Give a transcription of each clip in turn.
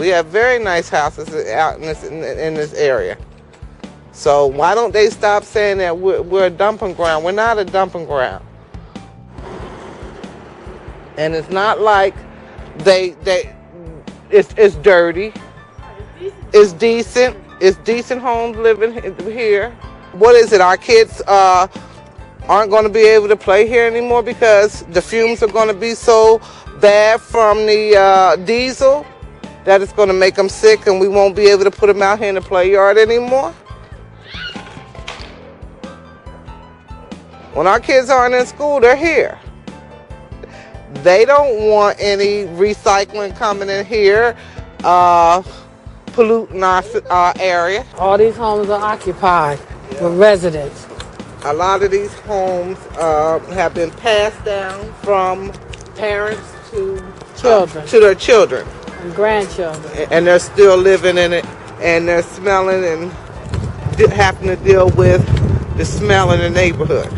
We have very nice houses out in this area. So why don't they stop saying that we're a dumping ground? We're not a dumping ground. And it's not like it's dirty. It's decent. It's decent homes living here. What is it? Our kids aren't going to be able to play here anymore because the fumes are going to be so bad from the diesel that it's going to make them sick, and we won't be able to put them out here in the play yard anymore. When our kids aren't in school, they're here. They don't want any recycling coming in here, polluting our area. All these homes are occupied with residents. A lot of these homes have been passed down from parents to Children. To their children. And grandchildren. And they're still living in it, and they're smelling and having to deal with the smell in the neighborhood.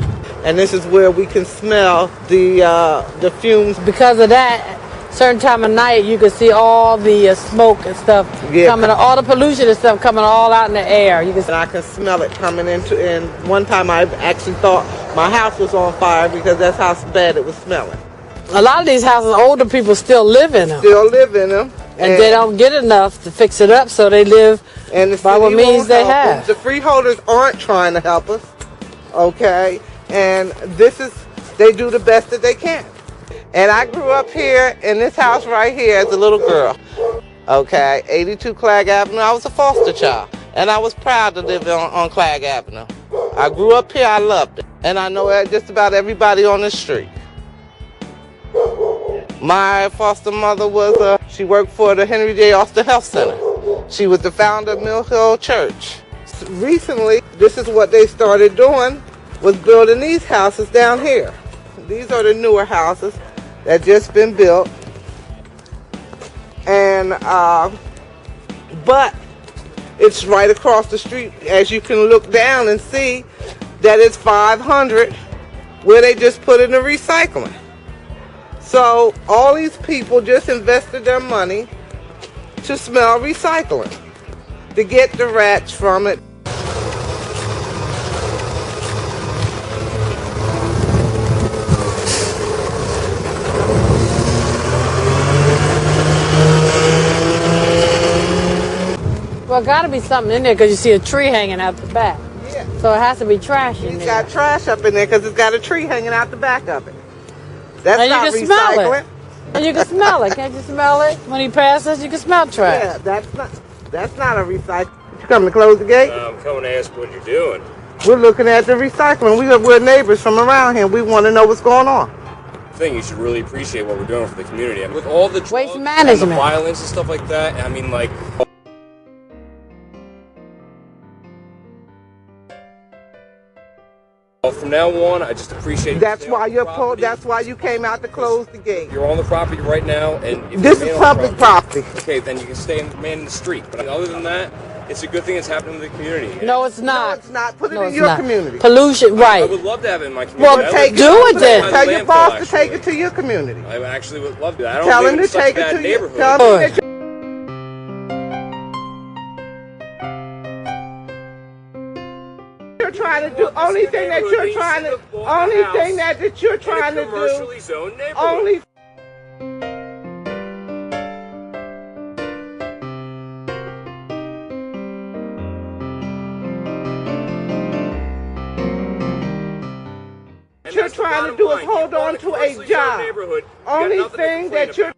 And this is where we can smell the fumes. Because of that, certain time of night, you can see all the smoke and stuff coming, all the pollution and stuff coming all out in the air. You can and I can smell it coming into. And one time I actually thought my house was on fire because that's how bad it was smelling. A lot of these houses, older people still live in them. Still live in them. And they don't get enough to fix it up, so they live by what means they have. The freeholders aren't trying to help us, okay? And they do the best that they can. And I grew up here in this house right here as a little girl, okay? 82 Clegg Avenue. I was a foster child, and I was proud to live on Clegg Avenue. I grew up here, I loved it. And I know just about everybody on the street. My foster mother she worked for the Henry J. Austin Health Center. She was the founder of Mill Hill Church. Recently, this is what they started doing, was building these houses down here. These are the newer houses that just been built. And, but it's right across the street, as you can look down and see that it's 500 where they just put in the recycling. So all these people just invested their money to smell recycling, to get the rats from it. Well, got to be something in there because you see a tree hanging out the back. Yeah. So it has to be trash in there. It's got trash up in there because it's got a tree hanging out the back of it. That's and not you can recycling. Smell it. And you can smell it. Can't you smell it? When he passes, you can smell trash. Yeah, that's not a recycle. You coming to close the gate? I'm coming to ask what you're doing. We're looking at the recycling. We're neighbors from around here. We want to know what's going on. I think you should really appreciate what we're doing for the community. I mean, with all the drugs waste and management, the violence and stuff like that, I mean, like. From now on, I just appreciate. That's why that's why you came out to close the gate. You're on the property right now, and if this is public property. Okay, then you can stay and man in the street. But other than that, it's a good thing that's happening in the community. No, it's not. No, it's not. Put it in your community. Pollution, right? I would love to have it in my community. Well, do it then. Tell your boss to take it to your community. I actually would love to. I don't Tell live him in to such take a it bad to neighborhood. Tell him that you're trying to do only thing that you're trying to commercially zoned neighborhood. only you're trying to do is hold on to a job. Only thing that you're